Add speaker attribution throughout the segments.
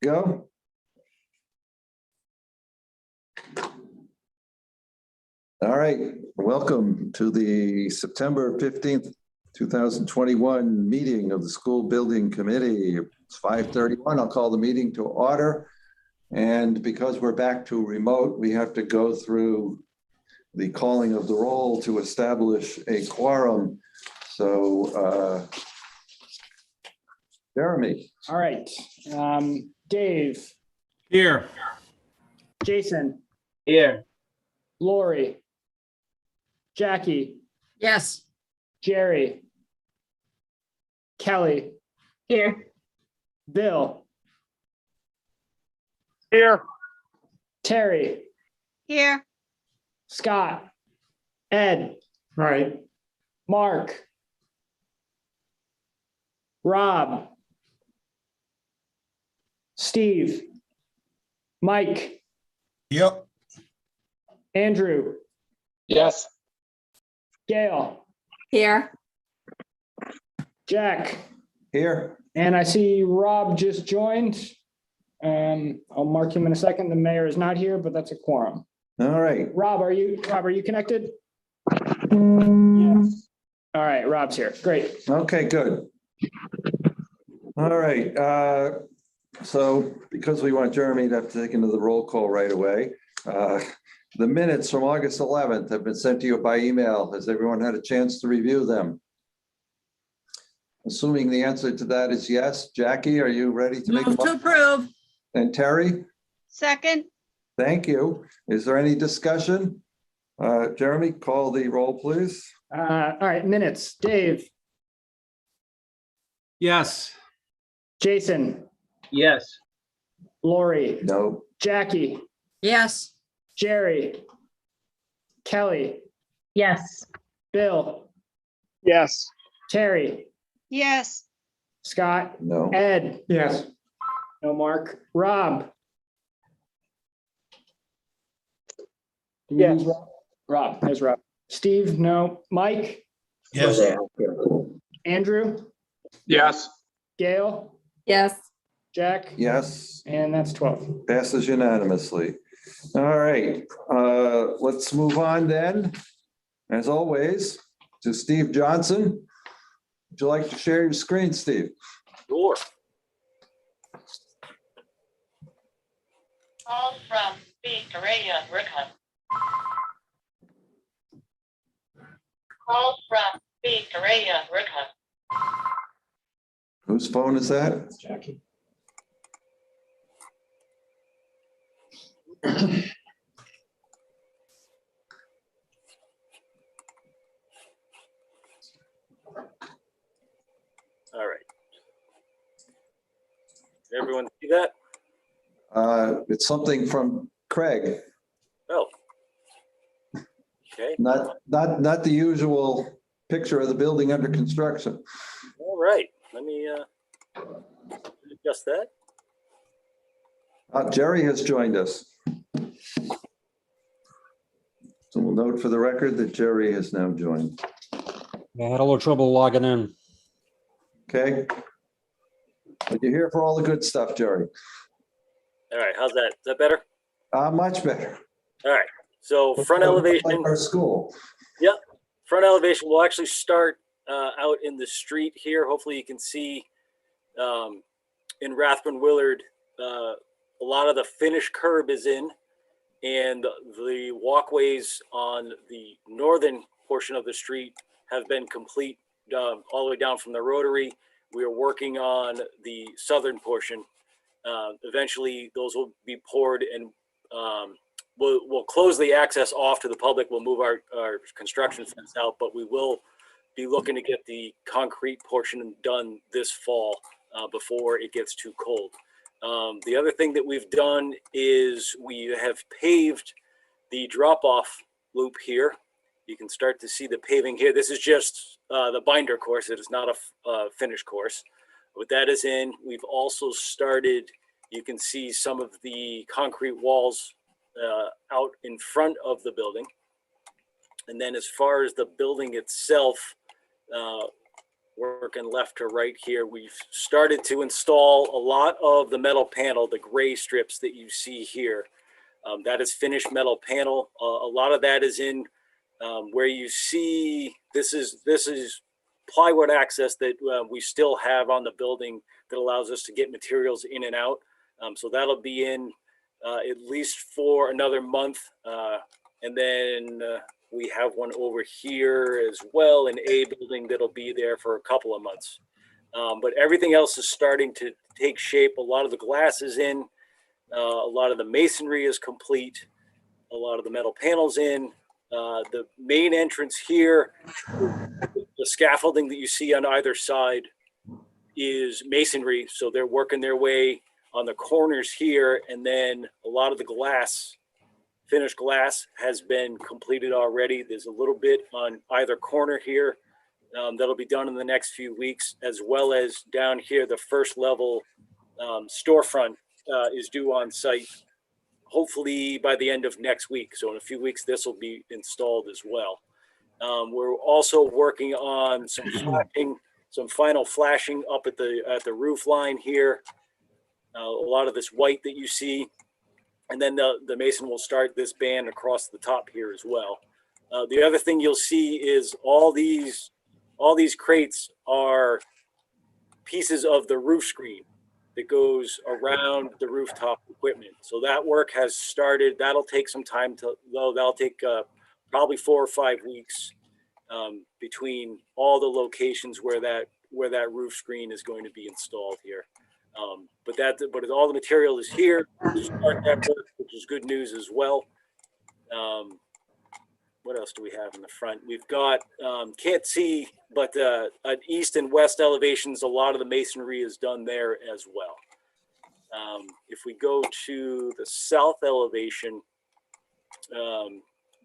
Speaker 1: Go. All right, welcome to the September 15th, 2021 meeting of the School Building Committee. It's 5:31. I'll call the meeting to order. And because we're back to remote, we have to go through the calling of the roll to establish a quorum. So, Jeremy.
Speaker 2: All right. Dave.
Speaker 3: Here.
Speaker 2: Jason.
Speaker 3: Here.
Speaker 2: Lori. Jackie.
Speaker 4: Yes.
Speaker 2: Jerry. Kelly.
Speaker 4: Here.
Speaker 2: Bill.
Speaker 3: Here.
Speaker 2: Terry.
Speaker 4: Here.
Speaker 2: Scott. Ed.
Speaker 3: Right.
Speaker 2: Mark. Rob. Steve. Mike.
Speaker 3: Yep.
Speaker 2: Andrew.
Speaker 3: Yes.
Speaker 2: Gail.
Speaker 4: Here.
Speaker 2: Jack.
Speaker 1: Here.
Speaker 2: And I see Rob just joined. I'll mark him in a second. The mayor is not here, but that's a quorum.
Speaker 1: All right.
Speaker 2: Rob, are you connected? Yes. All right, Rob's here. Great.
Speaker 1: Okay, good. All right. So because we want Jeremy to have to take into the roll call right away, the minutes from August 11th have been sent to you by email. Has everyone had a chance to review them? Assuming the answer to that is yes. Jackie, are you ready to make a
Speaker 4: Move to
Speaker 1: motion?
Speaker 4: approve.
Speaker 1: And Terry?
Speaker 4: Second.
Speaker 1: Thank you. Is there any discussion? Jeremy, call the roll, please.
Speaker 2: All right, minutes. Dave,
Speaker 3: Yes.
Speaker 2: Jason,
Speaker 3: Yes.
Speaker 2: Lori,
Speaker 1: No.
Speaker 2: Jackie,
Speaker 4: Yes.
Speaker 2: Jerry, Kelly,
Speaker 4: Yes.
Speaker 2: Bill,
Speaker 3: Yes.
Speaker 2: Terry,
Speaker 4: Yes.
Speaker 2: Scott,
Speaker 1: No.
Speaker 2: Ed,
Speaker 3: Yes.
Speaker 2: no Mark, Rob. Do we lose Rob? Rob, there's Rob. Steve, no. Mike,
Speaker 3: Yes.
Speaker 2: Andrew,
Speaker 3: Yes.
Speaker 2: Gail,
Speaker 4: Yes.
Speaker 2: Jack,
Speaker 1: Yes.
Speaker 2: and that's 12.
Speaker 1: Passes unanimously. All right, let's move on then. As always, to Steve Johnson. Would you like to share your screen, Steve?
Speaker 3: Sure.
Speaker 5: Call from Cafeteria Area. Call from Cafeteria Area.
Speaker 1: Whose phone is that?
Speaker 2: Jackie.
Speaker 6: All right. Everyone see that?
Speaker 1: It's something from Craig,
Speaker 6: Oh. Okay.
Speaker 1: not the usual picture of the building under construction.
Speaker 6: All right. Let me adjust that.
Speaker 1: Jerry has joined us. So we'll note for the record that Jerry has now joined.
Speaker 7: I had a little trouble logging in.
Speaker 1: Okay. But you're here for all the good stuff, Jerry.
Speaker 6: All right. How's that? Is that better?
Speaker 1: Much better.
Speaker 6: All right. So front elevation.
Speaker 1: Like our school.
Speaker 6: Yep. Front elevation will actually start out in the street here. Hopefully you can see in Rathbun Willard, a lot of the finished curb is in, and the walkways on the northern portion of the street have been complete all the way down from the Rotary. We are working on the southern portion. Eventually those will be poured, and we'll close the access off to the public. We'll move our construction fence out, but we will be looking to get the concrete portion done this fall before it gets too cold. The other thing that we've done is we have paved the drop-off loop here. You can start to see the paving here. This is just the binder course. It is not a finished course. What that is in, we've also started, you can see some of the concrete walls out in front of the building. And then as far as the building itself, working left to right here, we've started to install a lot of the metal panel, the gray strips that you see here. That is finished metal panel. A lot of that is in where you see, this is plywood access that we still have on the building that allows us to get materials in and out. So that'll be in at least for another month. And then we have one over here as well, an A building that'll be there for a couple of months. But everything else is starting to take shape. A lot of the glass is in, a lot of the masonry is complete, a lot of the metal panels in. The main entrance here, the scaffolding that you see on either side is masonry. So they're working their way on the corners here. And then a lot of the glass, finished glass, has been completed already. There's a little bit on either corner here that'll be done in the next few weeks, as well as down here, the first level storefront is due on site, hopefully by the end of next week. So in a few weeks, this will be installed as well. We're also working on some flashing, some final flashing up at the roof line here. A lot of this white that you see, and then the mason will start this band across the top here as well. The other thing you'll see is all these crates are pieces of the roof screen that goes around the rooftop equipment. So that work has started. That'll take some time that'll take probably 4 or 5 weeks between all the locations where that roof screen is going to be installed here. But all the material is here to start that work, which is good news as well. What else do we have in the front? We've got, can't see, but at east and west elevations, a lot of the masonry is done there as well. If we go to the south elevation,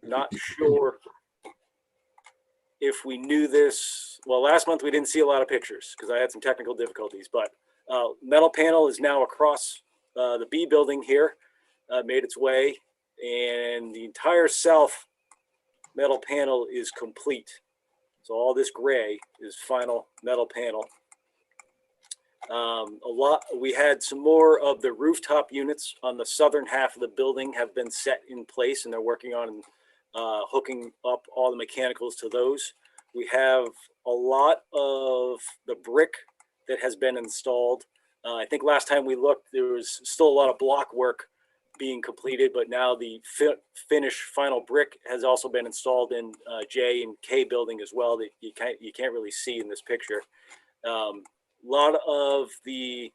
Speaker 6: not sure if we knew this. Well, last month we didn't see a lot of pictures because I had some technical difficulties, but metal panel is now across the B building here, made its way, and the entire south metal panel is complete. So all this gray is final metal panel. We had some more of the rooftop units on the southern half of the building have been set in place, and they're working on hooking up all the mechanicals to those. We have a lot of the brick that has been installed. I think last time we looked, there was still a lot of block work being completed, but now the finished final brick has also been installed in J and K building as well, that you can't really see in this picture. A lot of the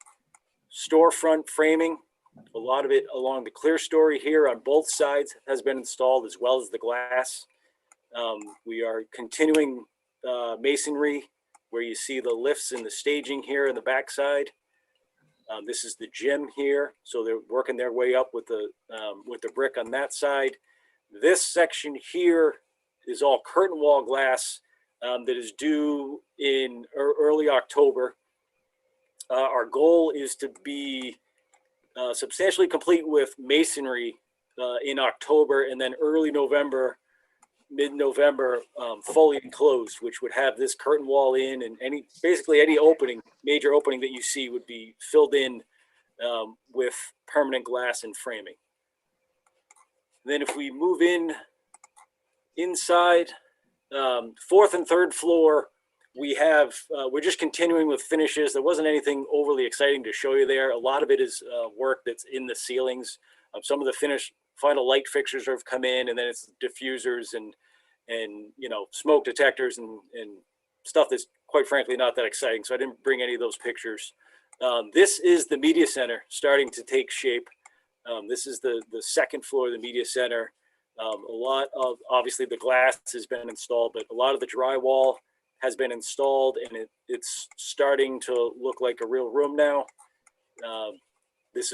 Speaker 6: storefront framing, a lot of it along the clear story here on both sides has been installed, as well as the glass. We are continuing masonry, where you see the lifts and the staging here in the backside. This is the gym here, so they're working their way up with the brick on that side. This section here is all curtain wall glass that is due in early October. Our goal is to be substantially complete with masonry in October, and then early November, mid-November, fully enclosed, which would have this curtain wall in, and basically any major opening that you see would be filled in with permanent glass and framing. Then if we move inside, fourth and third floor, we're just continuing with finishes. There wasn't anything overly exciting to show you there. A lot of it is work that's in the ceilings. Some of the final light fixtures have come in, and then it's diffusers and smoke detectors and stuff that's quite frankly not that exciting. So I didn't bring any of those pictures. This is the media center starting to take shape. This is the second floor of the media center. A lot of, obviously the glass has been installed, but a lot of the drywall has been installed, and it's starting to look like a real room now. This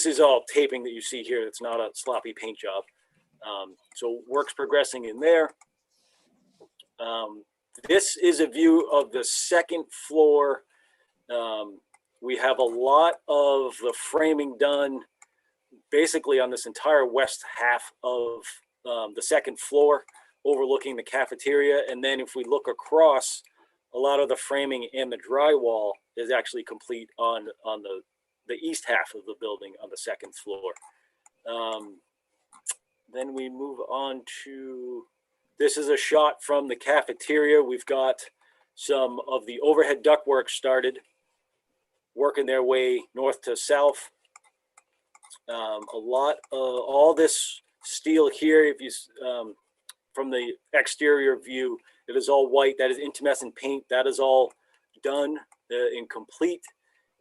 Speaker 6: is all taping that you see here. It's not a sloppy paint job. So work's progressing in there. This is a view of the second floor. We have a lot of the framing done basically on this entire west half of the second floor, overlooking the cafeteria. And then if we look across, a lot of the framing and the drywall is actually complete on the east half of the building on the second floor. Then we move on to, this is a shot from the cafeteria. We've got some of the overhead ductwork started, working their way north to south. A lot of all this steel here, if you from the exterior view, it is all white. That is intumescent paint. That is all done and complete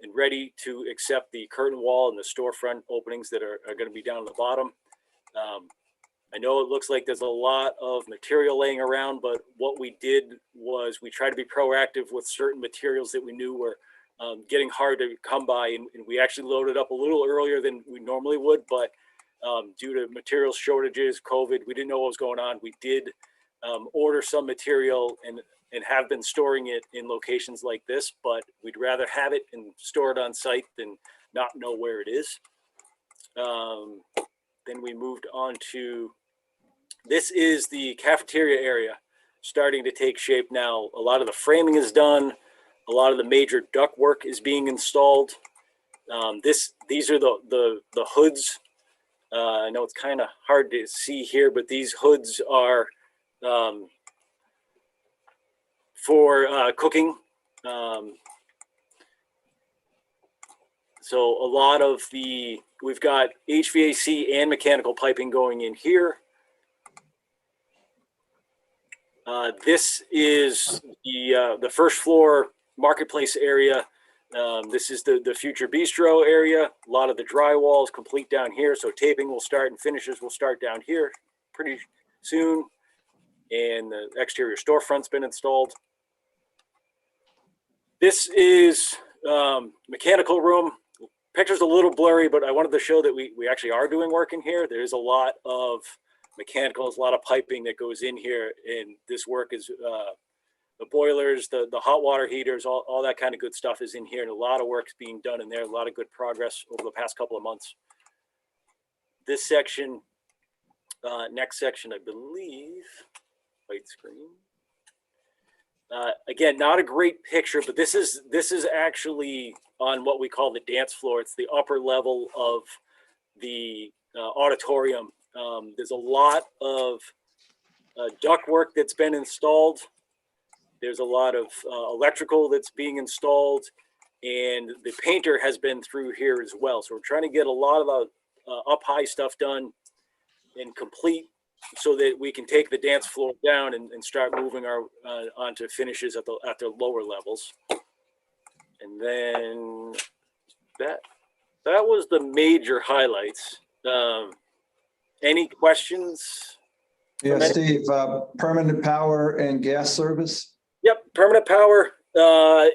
Speaker 6: and ready to accept the curtain wall and the storefront openings that are going to be down at the bottom. I know it looks like there's a lot of material laying around, but what we did was we tried to be proactive with certain materials that we knew were getting hard to come by, and we actually loaded up a little earlier than we normally would, but due to material shortages, COVID, we didn't know what was going on. We did order some material and have been storing it in locations like this, but we'd rather have it and store it on site than not know where it is. Then we moved on to, this is the cafeteria area starting to take shape now. A lot of the framing is done. A lot of the major ductwork is being installed. These are the hoods. I know it's kind of hard to see here, but these hoods are for cooking. So a lot of we've got HVAC and mechanical piping going in here. This is the first floor marketplace area. This is the future bistro area. A lot of the drywall is complete down here, so taping will start and finishes will start down here pretty soon. And the exterior storefront's been installed. This is mechanical room. Picture's a little blurry, but I wanted to show that we actually are doing work in here. There's a lot of mechanicals, a lot of piping that goes in here, and this work is the boilers, the hot water heaters, all that kind of good stuff is in here, and a lot of work's being done in there, a lot of good progress over the past couple of months. This section, next section, I believe, white screen. Again, not a great picture, but this is actually on what we call the dance floor. It's the upper level of the auditorium. There's a lot of ductwork that's been installed. There's a lot of electrical that's being installed, and the painter has been through here as well. So we're trying to get a lot of up high stuff done and complete so that we can take the dance floor down and start moving our onto finishes at the lower levels. And then that was the major highlights. Any questions?
Speaker 1: Yeah, Steve, permanent power and gas service?
Speaker 6: Yep, permanent power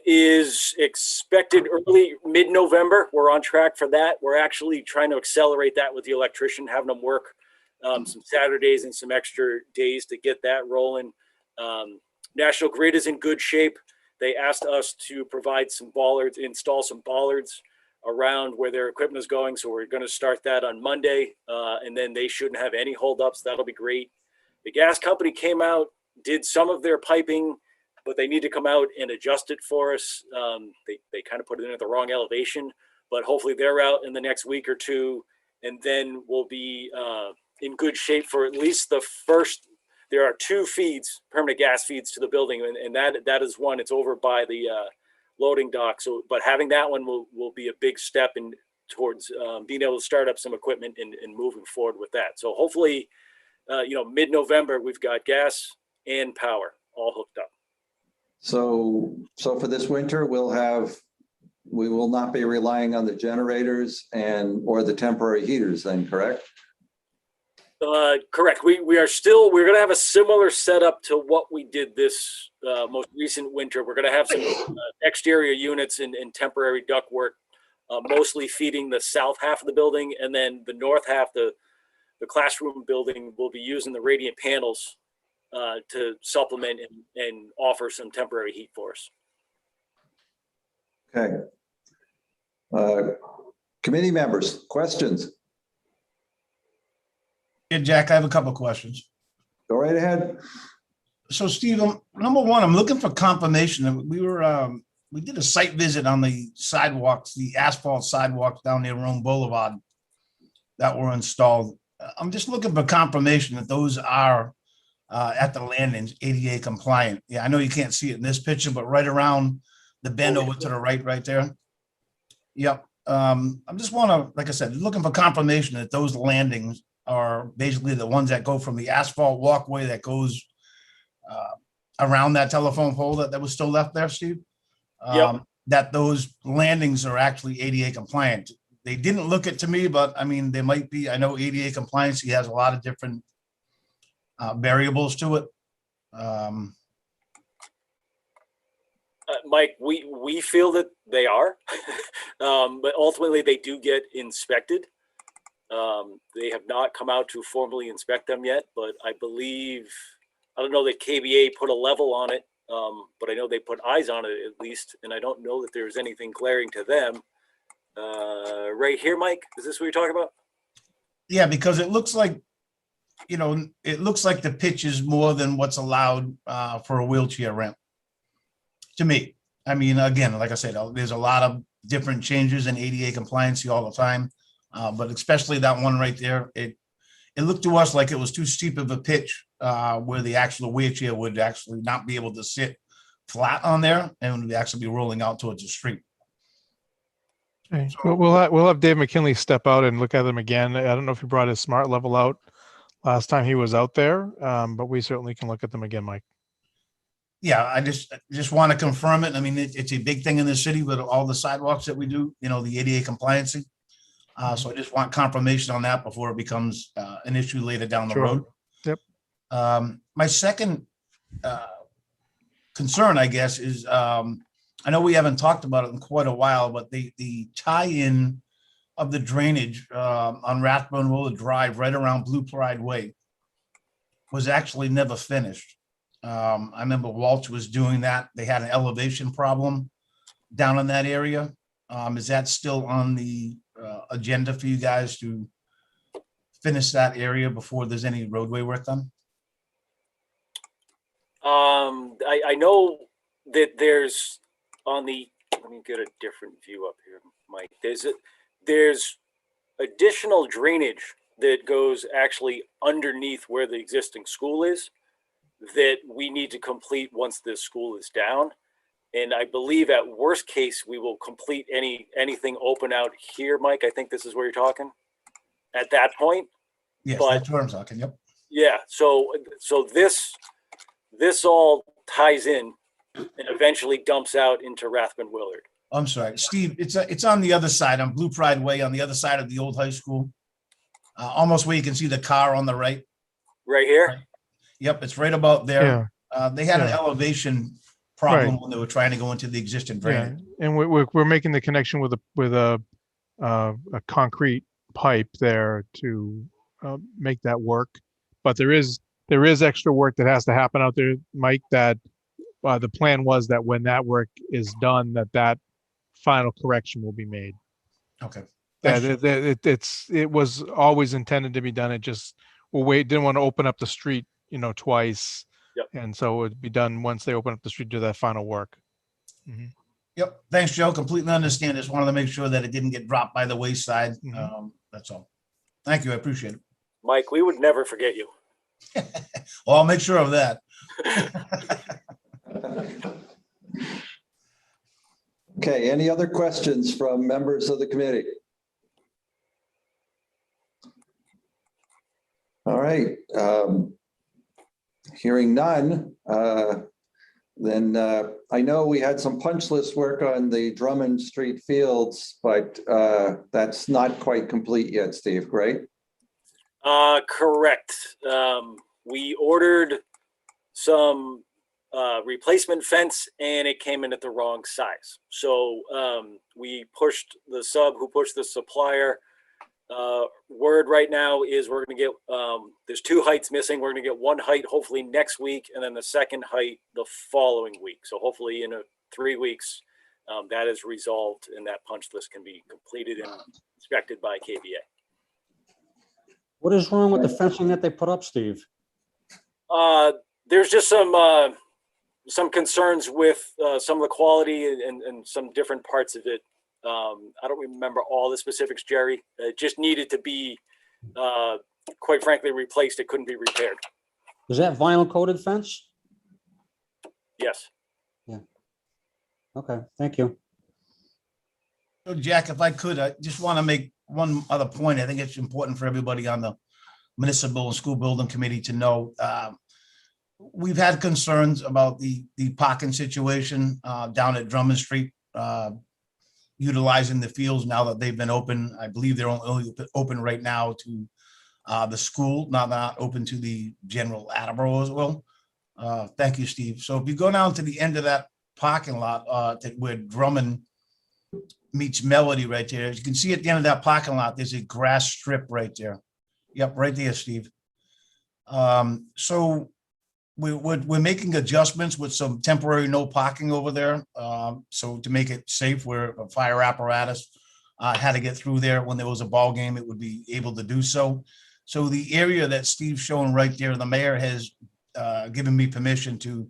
Speaker 6: is expected early mid-November. We're on track for that. We're actually trying to accelerate that with the electrician, having them work some Saturdays and some extra days to get that rolling. National Grid is in good shape. They asked us to provide some bollards, install some bollards around where their equipment is going. So we're going to start that on Monday, and then they shouldn't have any holdups. That'll be great. The gas company came out, did some of their piping, but they need to come out and adjust it for us. They kind of put it in at the wrong elevation, but hopefully they're out in the next week or two, and then we'll be in good shape for at least the first. There are 2 feeds, permanent gas feeds to the building, and that is one. It's over by the loading dock. So, but having that one will be a big step in towards being able to start up some equipment and moving forward with that. So hopefully, mid-November, we've got gas and power all hooked up.
Speaker 1: So for this winter, we will not be relying on the generators or the temporary heaters then, correct?
Speaker 6: Correct. We're going to have a similar setup to what we did this most recent winter. We're going to have some exterior units and temporary ductwork, mostly feeding the south half of the building, and then the north half, the classroom building, will be using the radiant panels to supplement and offer some temporary heat for us.
Speaker 1: Okay. Committee members, questions?
Speaker 8: Yeah, Jack, I have a couple of questions.
Speaker 1: Go right ahead.
Speaker 8: So, Steve, number one, I'm looking for confirmation that we did a site visit on the sidewalks, the asphalt sidewalks down near Rome Boulevard that were installed. I'm just looking for confirmation that those are at the landings ADA compliant. Yeah, I know you can't see it in this picture, but right around the bend over to the right there. Yep. I just want to, like I said, looking for confirmation that those landings are basically the ones that go from the asphalt walkway that goes around that telephone pole that was still left there, Steve.
Speaker 6: Yep.
Speaker 8: That those landings are actually ADA compliant. They didn't look it to me, but I mean, they might be. I know ADA compliance has a lot of different variables to it.
Speaker 6: Mike, we feel that they are, but ultimately they do get inspected. They have not come out to formally inspect them yet, but I don't know that KBA put a level on it, but I know they put eyes on it at least, and I don't know that there's anything glaring to them. Right here, Mike, is this what you're talking about?
Speaker 8: Yeah, because it looks like, it looks like the pitch is more than what's allowed for a wheelchair ramp. To me, I mean, again, like I said, there's a lot of different changes in ADA compliance all the time, but especially that one right there, it looked to us like it was too steep of a pitch where the actual wheelchair would actually not be able to sit flat on there and would actually be rolling out towards the street.
Speaker 9: Okay. We'll have Dave McKinley step out and look at them again. I don't know if he brought his smart level out last time he was out there, but we certainly can look at them again, Mike.
Speaker 8: Yeah, I just want to confirm it. I mean, it's a big thing in the city with all the sidewalks that we do, the ADA compliance. So I just want confirmation on that before it becomes an issue later down the road.
Speaker 9: Yep.
Speaker 8: My second concern, I guess, is I know we haven't talked about it in quite a while, but the tie-in of the drainage on Rathbone Road Drive right around Blue Pride Way was actually never finished. I remember Walsh was doing that. They had an elevation problem down in that area. Is that still on the agenda for you guys to finish that area before there's any roadway work done?
Speaker 6: I know that there's let me get a different view up here, Mike. There's additional drainage that goes actually underneath where the existing school is that we need to complete once this school is down. And I believe at worst case, we will complete anything open out here, Mike. I think this is where you're talking. at that point.
Speaker 8: Yes,
Speaker 6: But-
Speaker 8: that's what I'm talking. Yep.
Speaker 6: Yeah, so this all ties in and eventually dumps out into Rathbun Willard.
Speaker 8: I'm sorry, Steve. It's on the other side, on Blue Pride Way, on the other side of the old high school. Almost where you can see the car on the right.
Speaker 6: Right here?
Speaker 8: Yep, it's right about there.
Speaker 9: Yeah,
Speaker 8: They had an
Speaker 9: Yeah.
Speaker 8: elevation problem
Speaker 9: Right.
Speaker 8: when they were trying to go into the existing
Speaker 9: yeah.
Speaker 8: drainage.
Speaker 9: And we're making the connection with a concrete pipe there to make that work. But there is extra work that has to happen out there, Mike, that the plan was that when that work is done, that final correction will be made.
Speaker 8: Okay.
Speaker 9: Yeah,
Speaker 8: Thanks.
Speaker 9: it was always intended to be done. It just, didn't want to open up the street, twice.
Speaker 6: Yep.
Speaker 9: And so it'd be done once they open up the street, do that final work.
Speaker 8: Yep. Thanks, Joe. Completely understand. Just wanted to make sure that it didn't get dropped by the wayside.
Speaker 9: Mhm.
Speaker 8: That's all. Thank you. I appreciate it.
Speaker 6: Mike, we would never forget you.
Speaker 8: Well, I'll make sure of that.
Speaker 1: Okay, any other questions from members of the committee? All right, hearing none, then I know we had some punch list work on the Drummond Street fields, but that's not quite complete yet, Steve, right?
Speaker 6: Correct. We ordered some replacement fence and it came in at the wrong size. So we pushed the sub who pushed the supplier. Word right now is we're going to get, there's 2 heights missing. We're going to get 1 height hopefully next week and then the second height the following week. So hopefully in 3 weeks that is resolved and that punch list can be completed and inspected by KBA.
Speaker 7: What is wrong with the fencing that they put up, Steve?
Speaker 6: There's just some concerns with some of the quality and some different parts of it. I don't remember all the specifics, Jerry. It just needed to be, quite frankly, replaced. It couldn't be repaired.
Speaker 7: Is that vinyl coated fence?
Speaker 6: Yes.
Speaker 7: Okay, thank you.
Speaker 8: So Jack, if I could, I just want to make one other point. I think it's important for everybody on the municipal and school building committee to know. We've had concerns about the parking situation down at Drummond Street, utilizing the fields now that they've been open. I believe they're only open right now to the school, not open to the general Attleboro as well. Thank you, Steve. So if you go down to the end of that parking lot where Drummond meets Melody right there, as you can see at the end of that parking lot, there's a grass strip right there. Yep, right there, Steve. So we're making adjustments with some temporary no parking over there. So to make it safe, where a fire apparatus had to get through there when there was a ball game, it would be able to do so. So the area that Steve's showing right there, the mayor has given me permission to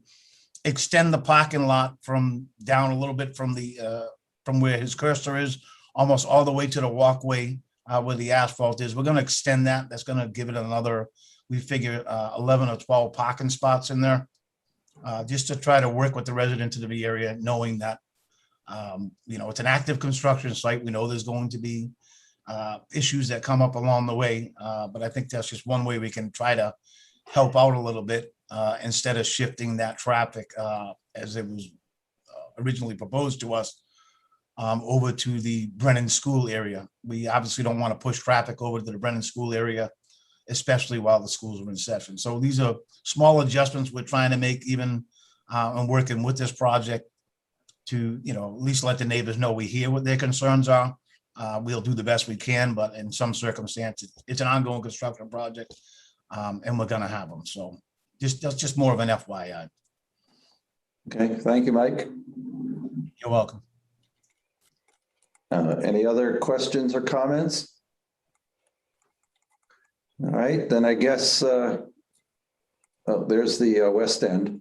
Speaker 8: extend the parking lot from down a little bit from where his cursor is, almost all the way to the walkway where the asphalt is. We're going to extend that. That's going to give it another, we figure 11 or 12 parking spots in there, just to try to work with the residents of the area, knowing that, it's an active construction site. We know there's going to be issues that come up along the way, but I think that's just one way we can try to help out a little bit instead of shifting that traffic as it was originally proposed to us over to the Brennan School area. We obviously don't want to push traffic over to the Brennan School area, especially while the schools are in session. So these are small adjustments we're trying to make, even and working with this project to, at least let the neighbors know we hear what their concerns are. We'll do the best we can, but in some circumstances, it's an ongoing construction project, and we're going to have them. So that's just more of an FYI.
Speaker 1: Okay, thank you, Mike.
Speaker 8: You're welcome.
Speaker 1: Any other questions or comments? All right, then I guess, there's the west end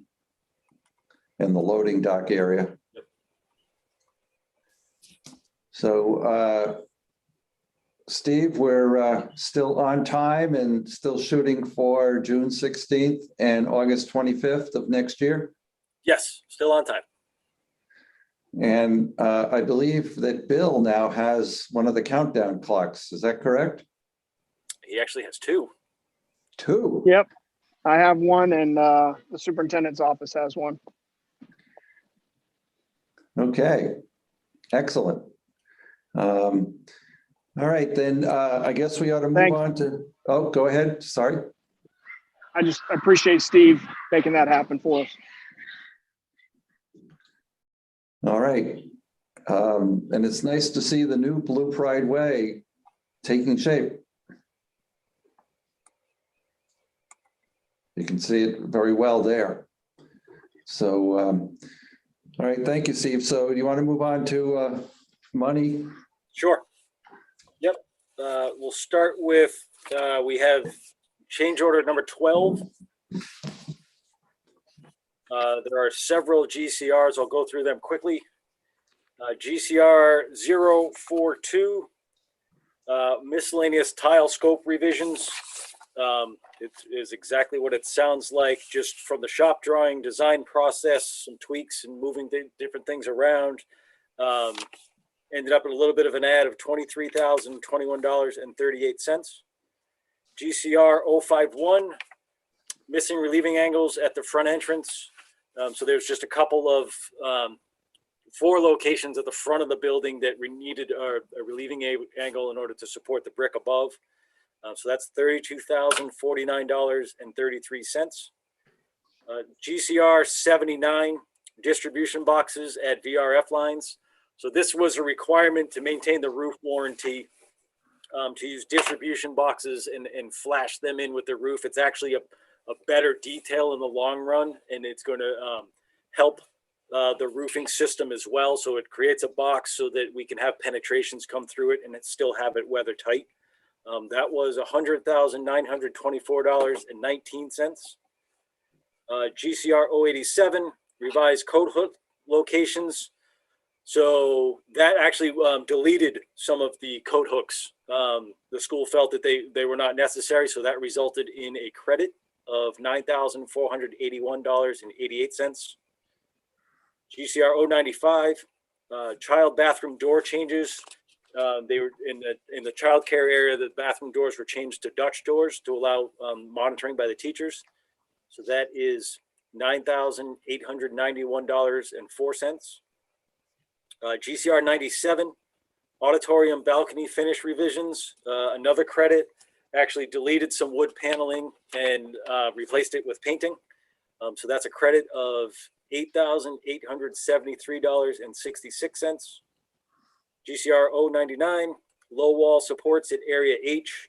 Speaker 1: and the loading dock area. So, Steve, we're still on time and still shooting for June 16th and August 25th of next year?
Speaker 6: Yes, still on time.
Speaker 1: And I believe that Bill now has one of the countdown clocks. Is that correct?
Speaker 6: he actually has two.
Speaker 1: Two.
Speaker 3: Yep. I have one and the superintendent's office has one.
Speaker 1: Okay, excellent. All right, then I guess we ought to move on to, oh, go ahead, sorry.
Speaker 3: I just appreciate Steve making that happen for us.
Speaker 1: All right. And it's nice to see the new Blue Pride Way taking shape. You can see it very well there. So, all right, thank you, Steve. So do you want to move on to money?
Speaker 6: Sure. Yep. We'll start with, we have change order number 12. There are several GCRs. I'll go through them quickly. GCR 042, miscellaneous tile scope revisions. It is exactly what it sounds like, just from the shop drawing design process, some tweaks and moving different things around. Ended up in a little bit of an ad of $23,021.38. GCR 051, missing relieving angles at the front entrance. So there's just a couple of 4 locations at the front of the building that needed a relieving angle in order to support the brick above. So that's $32,049.33. GCR 79, distribution boxes at VRF lines. So this was a requirement to maintain the roof warranty, to use distribution boxes and flash them in with the roof. It's actually a better detail in the long run, and it's going to help the roofing system as well. So it creates a box so that we can have penetrations come through it and still have it weather tight. That was $100,924.19. GCR 087, revised coat hook locations. So that actually deleted some of the coat hooks. The school felt that they were not necessary, so that resulted in a credit of $9,481.88. GCR 095, child bathroom door changes. They were in the child care area. The bathroom doors were changed to Dutch doors to allow monitoring by the teachers. So that is $9,891.04. GCR 97, auditorium balcony finish revisions. Another credit, actually deleted some wood paneling and replaced it with painting. So that's a credit of $8,873.66. GCR 099, low wall supports at area H.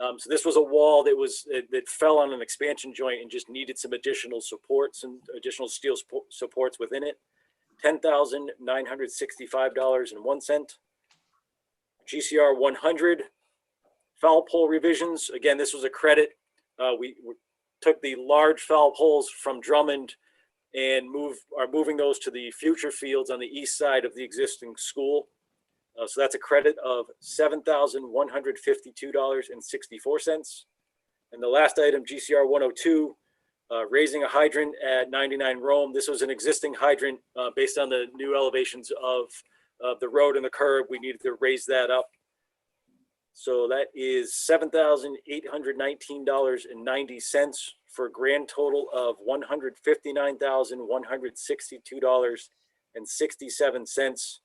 Speaker 6: So this was a wall that fell on an expansion joint and just needed some additional supports and additional steel supports within it. $10,965.01. GCR 100, foul pole revisions. Again, this was a credit. We took the large foul poles from Drummond and are moving those to the future fields on the east side of the existing school. So that's a credit of $7,152.64. And the last item, GCR 102, raising a hydrant at 99 Rome. This was an existing hydrant based on the new elevations of the road and the curb. We needed to raise that up. So that is $7,819.90 for a grand total of $159,162.67.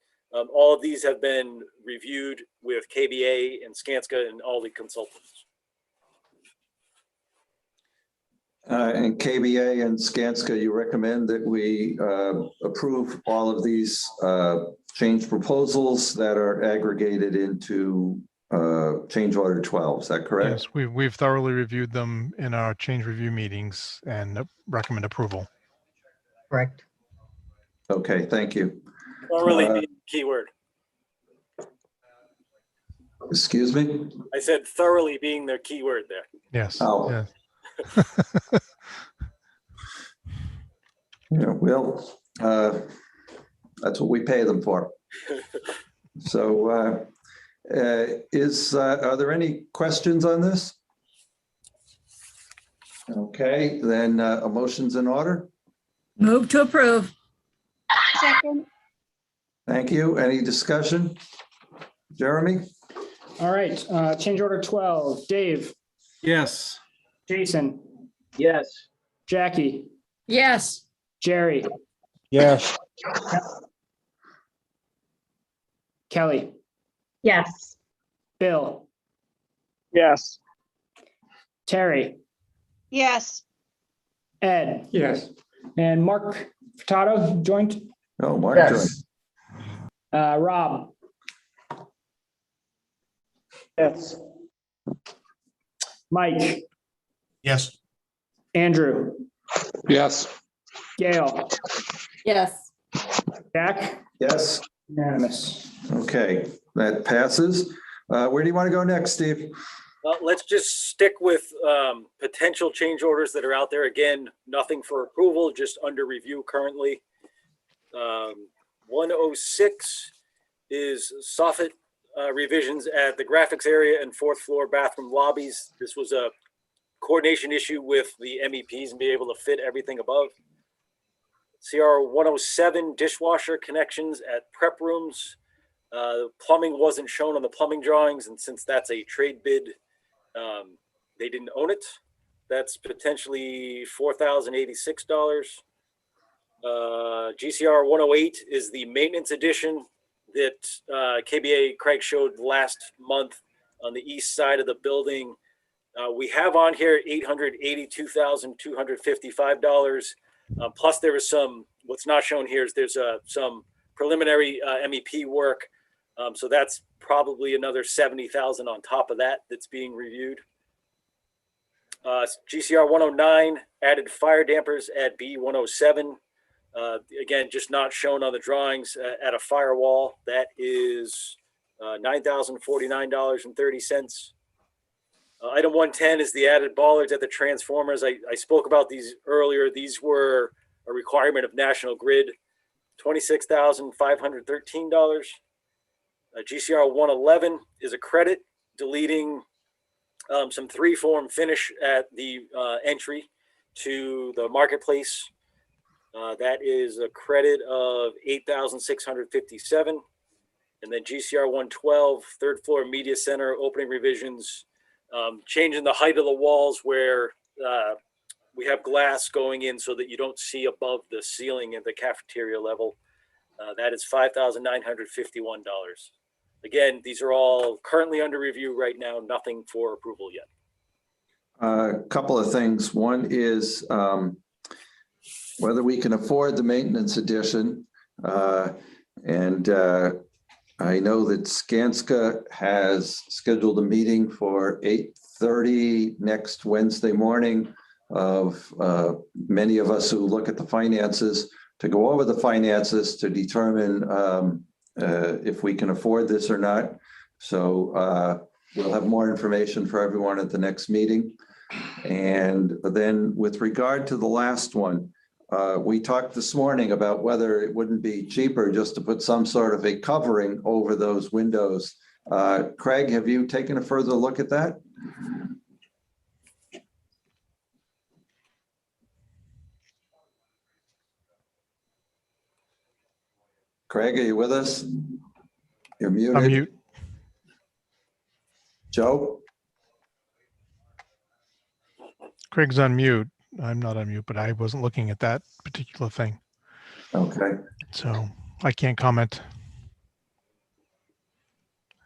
Speaker 6: All of these have been reviewed with KBA and Skanska and all the consultants.
Speaker 1: And KBA and Skanska, you recommend that we approve all of these change proposals that are aggregated into change order 12, is that correct?
Speaker 9: Yes, we've thoroughly reviewed them in our change review meetings and recommend approval.
Speaker 7: Correct.
Speaker 1: Okay, thank you.
Speaker 6: Thoroughly being the key word.
Speaker 1: Excuse me?
Speaker 6: I said thoroughly being the key word there.
Speaker 9: Yes.
Speaker 1: Oh.
Speaker 9: Yes.
Speaker 1: Yeah, well, that's what we pay them for. So are there any questions on this? Okay, then a motion's in order.
Speaker 4: Move to approve. Second.
Speaker 1: Thank you. Any discussion? Jeremy?
Speaker 2: All right, change order 12, Dave,
Speaker 10: Yes.
Speaker 2: Jason,
Speaker 3: Yes.
Speaker 2: Jackie,
Speaker 4: Yes.
Speaker 2: Jerry,
Speaker 7: Yes.
Speaker 2: Kelly,
Speaker 5: Yes.
Speaker 2: Bill,
Speaker 3: Yes.
Speaker 2: Terry,
Speaker 5: Yes.
Speaker 2: Ed,
Speaker 10: Yes.
Speaker 2: and Mark Furtado joined.
Speaker 1: Oh, Mark joined.
Speaker 2: Rob,
Speaker 3: Yes.
Speaker 2: Mike,
Speaker 8: Yes.
Speaker 2: Andrew,
Speaker 10: Yes.
Speaker 2: Gail,
Speaker 4: Yes.
Speaker 2: Jack,
Speaker 1: Yes.
Speaker 2: unanimous.
Speaker 1: Okay, that passes. Where do you want to go next, Steve?
Speaker 6: Let's just stick with potential change orders that are out there. Again, nothing for approval, just under review currently. 106 is Soffit revisions at the graphics area and fourth floor bathroom lobbies. This was a coordination issue with the MEPs and be able to fit everything above. CR 107 dishwasher connections at prep rooms. Plumbing wasn't shown on the plumbing drawings, and since that's a trade bid, they didn't own it. That's potentially $4,086. GCR 108 is the maintenance edition that KBA Craig showed last month on the east side of the building. We have on here $882,255. Plus there was some, what's not shown here is there's some preliminary MEP work. So that's probably another 70,000 on top of that that's being reviewed. GCR 109 added fire dampers at B107. Again, just not shown on the drawings at a firewall. That is $9,049.30. Item 110 is the added bollards at the transformers. I spoke about these earlier. These were a requirement of National Grid, $26,513. GCR 111 is a credit, deleting some 3-form finish at the entry to the marketplace. That is a credit of $8,657. And then GCR 112, third floor media center, opening revisions, changing the height of the walls where we have glass going in so that you don't see above the ceiling at the cafeteria level. That is $5,951. Again, these are all currently under review right now, nothing for approval yet.
Speaker 1: A couple of things. One is whether we can afford the maintenance edition. I know that Skanska has scheduled a meeting for 8:30 next Wednesday morning of many of us who look at the finances to go over the finances to determine if we can afford this or not. So we'll have more information for everyone at the next meeting. And then with regard to the last one, we talked this morning about whether it wouldn't be cheaper just to put some sort of a covering over those windows. Craig, have you taken a further look at that? Craig, are you with us? You're muted.
Speaker 9: I'm mute.
Speaker 1: Joe?
Speaker 9: Craig's on mute. I'm not on mute, but I wasn't looking at that particular thing.
Speaker 1: Okay.
Speaker 9: So I can't comment.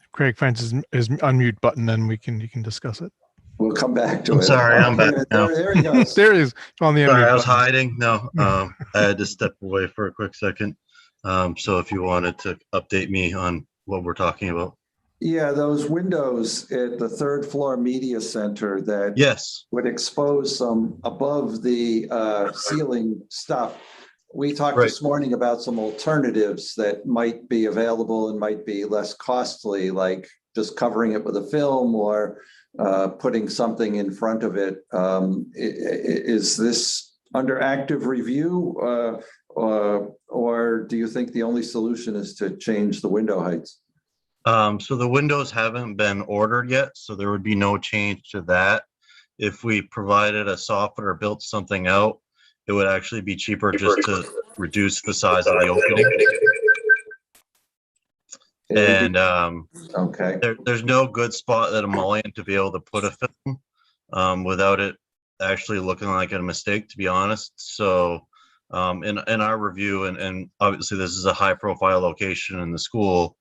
Speaker 9: If Craig finds his unmute button, then you can discuss it.
Speaker 1: We'll come back to it.
Speaker 11: I'm sorry, I'm back now.
Speaker 1: There he goes.
Speaker 9: There he is on the
Speaker 11: Sorry,
Speaker 9: unmute
Speaker 11: I was
Speaker 9: button.
Speaker 11: hiding. No, I had to step away for a quick second. So if you wanted to update me on what we're talking about.
Speaker 1: Yeah, those windows at the third floor media center that
Speaker 11: Yes.
Speaker 1: would expose some above the ceiling stuff. We talked
Speaker 11: Right.
Speaker 1: this morning about some alternatives that might be available and might be less costly, like just covering it with a film or putting something in front of it. Is this under active review or do you think the only solution is to change the window heights?
Speaker 11: So the windows haven't been ordered yet, so there would be no change to that. If we provided a soffit or built something out, it would actually be cheaper just to reduce the size of the opening. And
Speaker 1: Okay,
Speaker 11: there's no good spot at a mullion to be able to put a film without it actually looking like a mistake, to be honest. So in our review, and obviously this is a high profile location in the school,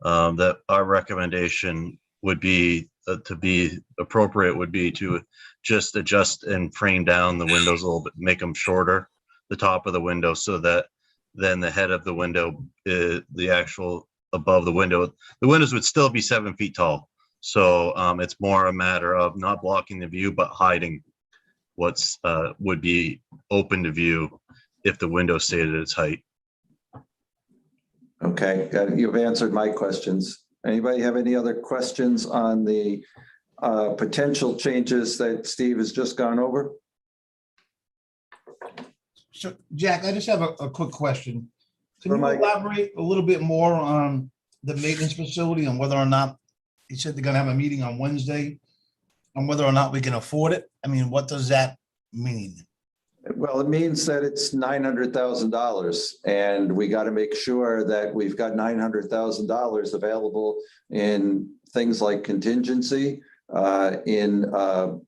Speaker 11: that our recommendation would be to be appropriate would be to just adjust and frame down the windows a little bit, make them shorter, the top of the window, so that then the head of the window, the actual above the windows would still be 7 feet tall. So it's more a matter of not blocking the view, but hiding what's would be open to view if the window stayed at its height.
Speaker 1: okay, got it. You've answered my questions. Anybody have any other questions on the potential changes that Steve has just gone over?
Speaker 8: So Jack, I just have a quick question. Can
Speaker 1: Sure,
Speaker 8: you
Speaker 1: Mike.
Speaker 8: elaborate a little bit more on the maintenance facility and whether or not, you said they're gonna have a meeting on Wednesday, on whether or not we can afford it? I mean, what does that mean?
Speaker 1: Well, it means that it's $900,000, and we got to make sure that we've got $900,000 available in things like contingency, in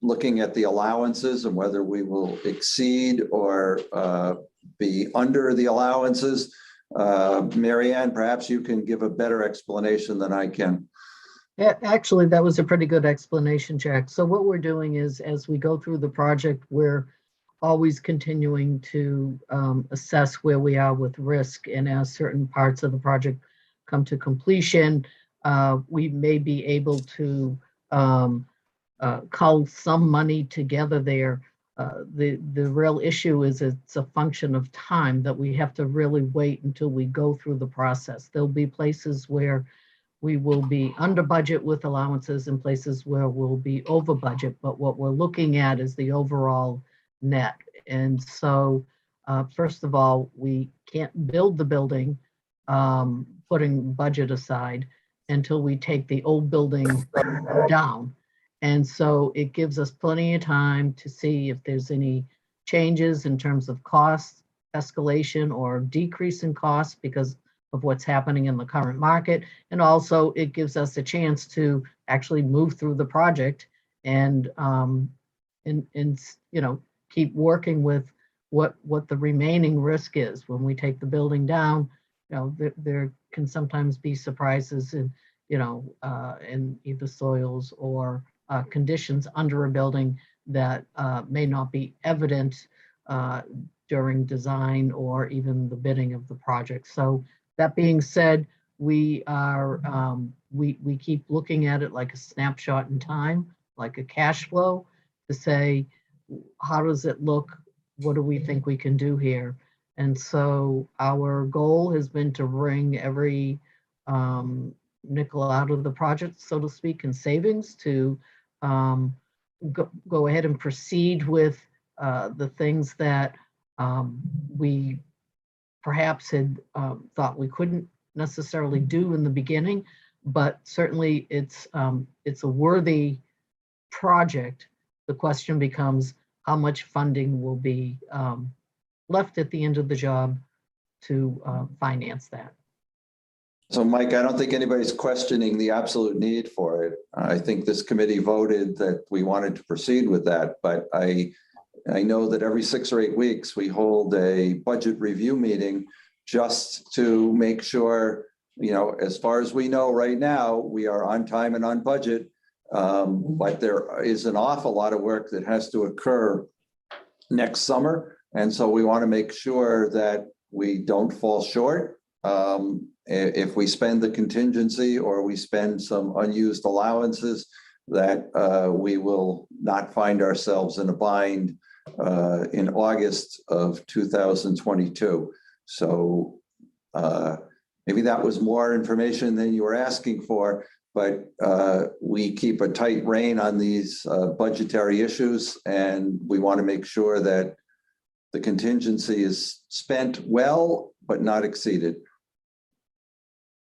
Speaker 1: looking at the allowances and whether we will exceed or be under the allowances. Mary Ann, perhaps you can give a better explanation than I can.
Speaker 12: Actually, that was a pretty good explanation, Jack. So what we're doing is, as we go through the project, we're always continuing to assess where we are with risk. And as certain parts of the project come to completion, we may be able to cull some money together there. The real issue is it's a function of time that we have to really wait until we go through the process. There'll be places where we will be under budget with allowances and places where we'll be over budget. But what we're looking at is the overall net. And so, first of all, we can't build the building, putting budget aside, until we take the old building down. And so it gives us plenty of time to see if there's any changes in terms of cost escalation or decrease in costs because of what's happening in the current market. And also it gives us a chance to actually move through the project and you know, keep working with what the remaining risk is. When we take the building down, you know, there can sometimes be surprises in, you know, in either soils or conditions under a building that may not be evident during design or even the bidding of the project. So that being said, we are we keep looking at it like a snapshot in time, like a cash flow, to say, how does it look? What do we think we can do here? And so our goal has been to bring every nickel out of the project, so to speak, in savings to go ahead and proceed with the things that we perhaps had thought we couldn't necessarily do in the beginning, but certainly it's a worthy project. The question becomes how much funding will be left at the end of the job to finance that.
Speaker 1: So Mike, I don't think anybody's questioning the absolute need for it. I think this committee voted that we wanted to proceed with that, but I know that every 6 or 8 weeks we hold a budget review meeting just to make sure, you know, as far as we know right now, we are on time and on budget. But there is an awful lot of work that has to occur next summer. And so we want to make sure that we don't fall short. If we spend the contingency or we spend some unused allowances, that we will not find ourselves in a bind in August of 2022. So maybe that was more information than you were asking for, but we keep a tight rein on these budgetary issues, and we want to make sure that the contingency is spent well, but not exceeded.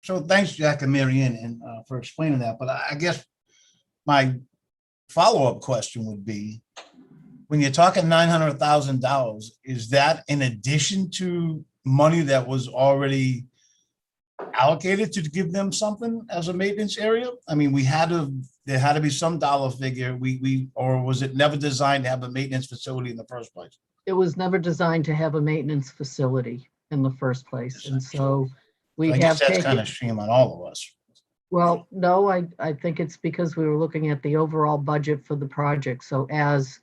Speaker 8: So thanks, Jack and Mary Ann, and for explaining that. But I guess my follow-up question would be, when you're talking $900,000, is that in addition to money that was already allocated to give them something as a maintenance area? I mean, there had to be some dollar figure. Or was it never designed to have a maintenance facility in the first place?
Speaker 12: It was never designed to have a maintenance facility in the first place. And so we
Speaker 8: I
Speaker 12: have
Speaker 8: guess that's kind
Speaker 12: taken,
Speaker 8: of shame on all of us.
Speaker 12: well, no, I think it's because we were looking at the overall budget for the project. So as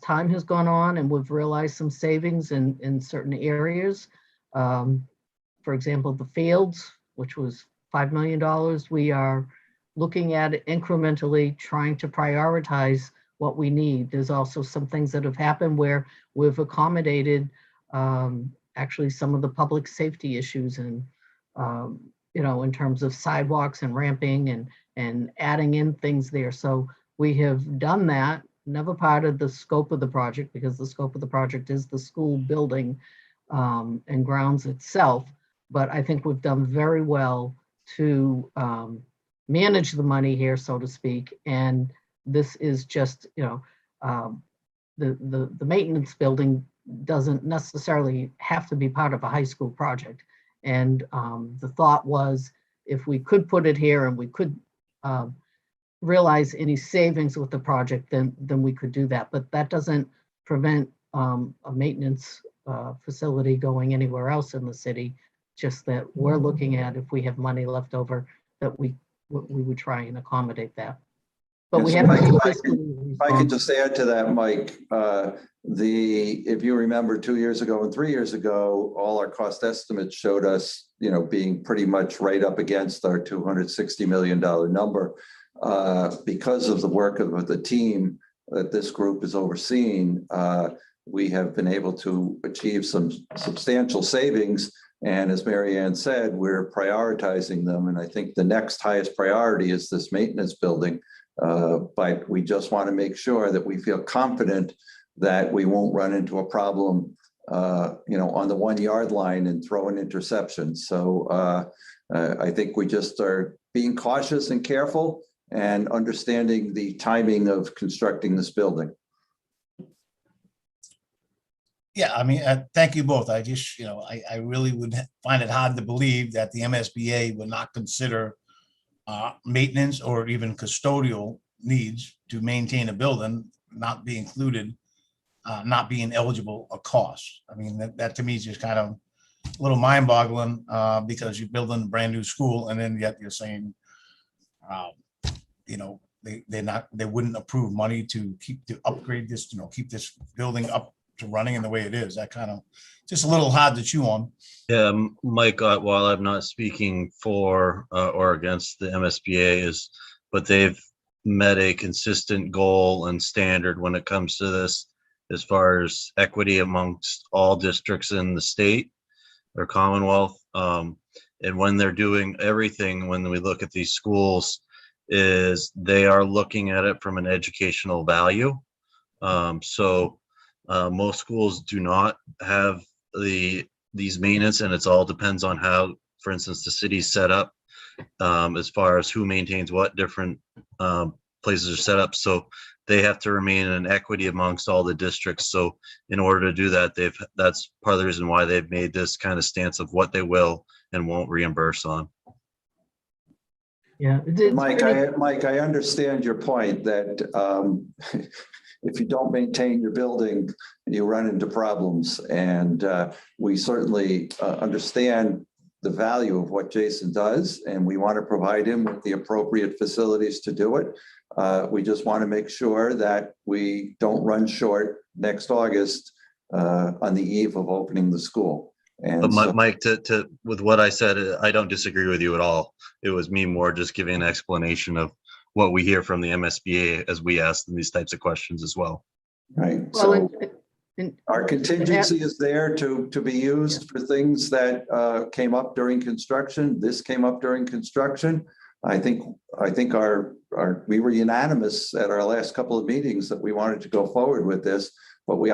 Speaker 12: time has gone on and we've realized some savings in certain areas, for example, the fields, which was $5 million, we are looking at it incrementally, trying to prioritize what we need. There's also some things that have happened where we've accommodated actually some of the public safety issues and, in terms of sidewalks and ramping and adding in things there. So we have done that, never part of the scope of the project, because the scope of the project is the school building and grounds itself. But I think we've done very well to manage the money here, so to speak. And this is just, the maintenance building doesn't necessarily have to be part of a high school project. And the thought was, if we could put it here and we could realize any savings with the project, then we could do that. But that doesn't prevent a maintenance facility going anywhere else in the city. Just that we're looking at, if we have money left over, that we would try and accommodate that. But we have to be fiscally
Speaker 1: If I could just add to that, Mike, if you remember 2 years ago and 3 years ago, all our cost estimates showed us, being pretty much right up against our $260 million number. Because of the work of the team that this group is overseeing, we have been able to achieve some substantial savings. And as Mary Ann said, we're prioritizing them. And I think the next highest priority is this maintenance building. But we just want to make sure that we feel confident that we won't run into a problem, on the 1 yard line and throw an interception. So I think we just are being cautious and careful and understanding the timing of constructing this building.
Speaker 8: Yeah, I mean, thank you both. I just, I really would find it hard to believe that the MSBA would not consider maintenance or even custodial needs to maintain a building not be included, not being eligible a cost. I mean, that to me is just kind of a little mind boggling because you're building a brand new school and then yet you're saying, they wouldn't approve money to upgrade this, keep this building up to running in the way it is. That kind of just a little hard to chew on.
Speaker 11: Yeah, Mike, while I'm not speaking for or against the MSBA but they've met a consistent goal and standard when it comes to this, as far as equity amongst all districts in the state or Commonwealth. And when they're doing everything, when we look at these schools, is they are looking at it from an educational value. So most schools do not have these maintenance, and it's all depends on how, for instance, the city's set up as far as who maintains what different places are set up. So they have to remain in equity amongst all the districts. So in order to do that, that's part of the reason why they've made this kind of stance of what they will and won't reimburse on.
Speaker 12: Yeah.
Speaker 1: Mike, I understand your point that if you don't maintain your building, you run into problems. And we certainly understand the value of what Jason does, and we want to provide him with the appropriate facilities to do it. We just want to make sure that we don't run short next August on the eve of opening the school. And
Speaker 11: but Mike, with what I said, I don't disagree with you at all. It was me more just giving an explanation of what we hear from the MSBA as we ask them these types of questions as well.
Speaker 1: Right.
Speaker 12: Well,
Speaker 1: so our contingency is there to be used for things that came up during construction. This came up during construction. I think we were unanimous at our last couple of meetings that we wanted to go forward with this, but we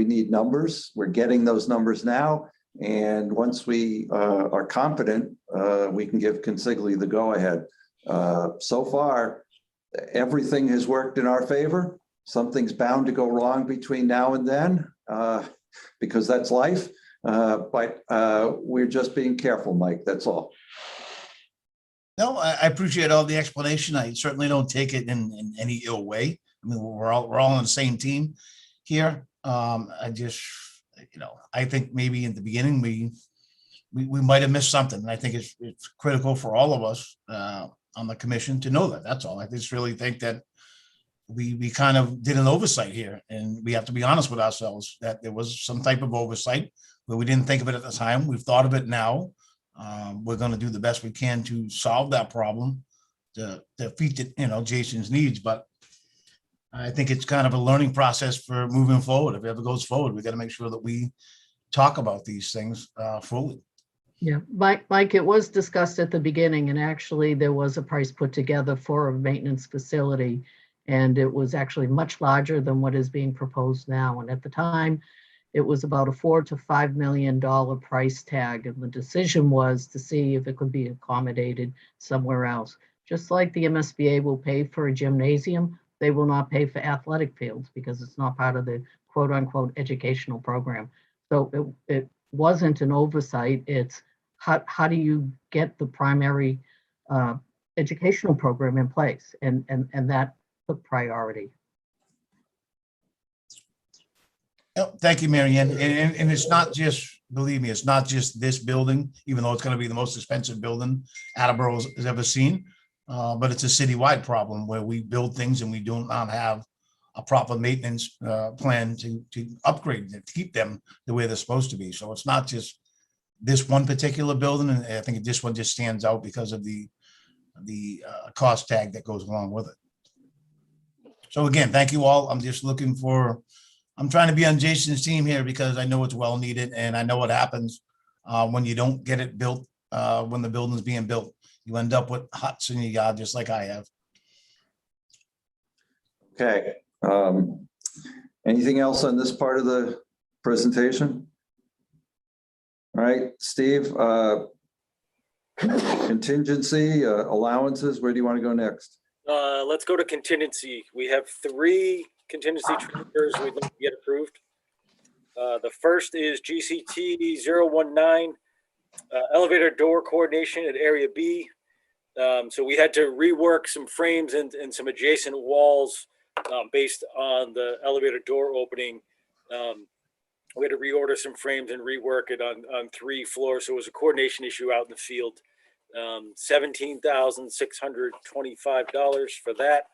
Speaker 1: need numbers. We're getting those numbers now. And once we are confident, we can give Consigli the go-ahead. So far, everything has worked in our favor. Something's bound to go wrong between now and then, because that's life. But we're just being careful, Mike, that's all.
Speaker 8: No, I appreciate all the explanation. I certainly don't take it in any ill way. I mean, we're all on the same team here. I just, I think maybe in the beginning, we might have missed something. And I think it's critical for all of us on the commission to know that. That's all. I just really think that we kind of did an oversight here, and we have to be honest with ourselves that there was some type of oversight where we didn't think of it at the time. We've thought of it now. We're going to do the best we can to solve that problem, to feed Jason's needs. But I think it's kind of a learning process for moving forward. If it ever goes forward, we got to make sure that we talk about these things fully.
Speaker 12: Yeah, Mike, it was discussed at the beginning, and actually there was a price put together for a maintenance facility, and it was actually much larger than what is being proposed now. And at the time, it was about a $4 to $5 million price tag, and the decision was to see if it could be accommodated somewhere else. Just like the MSBA will pay for a gymnasium, they will not pay for athletic fields because it's not part of the quote unquote educational program. So it wasn't an oversight. It's how do you get the primary educational program in place, and that took priority.
Speaker 8: Thank you, Mary Ann. And it's not just, believe me, it's not just this building, even though it's going to be the most expensive building Attleboro has ever seen. But it's a citywide problem where we build things and we do not have a proper maintenance plan to upgrade them, to keep them the way they're supposed to be. So it's not just this one particular building. And I think this one just stands out because of the cost tag that goes along with it. So again, thank you all. I'm trying to be on Jason's team here because I know it's well needed, and I know what happens when you don't get it built, when the building's being built. You end up with huts in your yard, just like I have.
Speaker 1: Okay. Anything else on this part of the presentation? All right, Steve, contingency allowances, where do you want to go next?
Speaker 6: Let's go to contingency. We have 3 contingency transfers we'd like to get approved. The first is GCT 019, elevator door coordination at Area B. So we had to rework some frames and some adjacent walls based on the elevator door opening. We had to reorder some frames and rework it on 3 floors. So it was a coordination issue out in the field. $17,625 for that.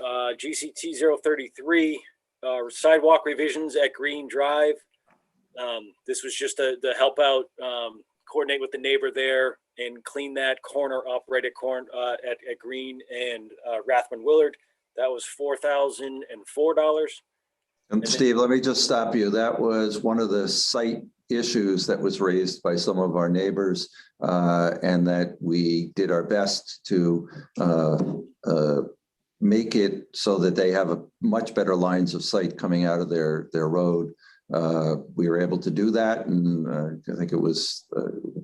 Speaker 6: GCT 033, sidewalk revisions at Green Drive. This was just to help out, coordinate with the neighbor there and clean that corner up right at Green and Rathman Willard. That was $4,004.
Speaker 1: And Steve, let me just stop you. That was one of the site issues that was raised by some of our neighbors, and that we did our best to make it so that they have a much better lines of sight coming out of their road. We were able to do that, and I think it was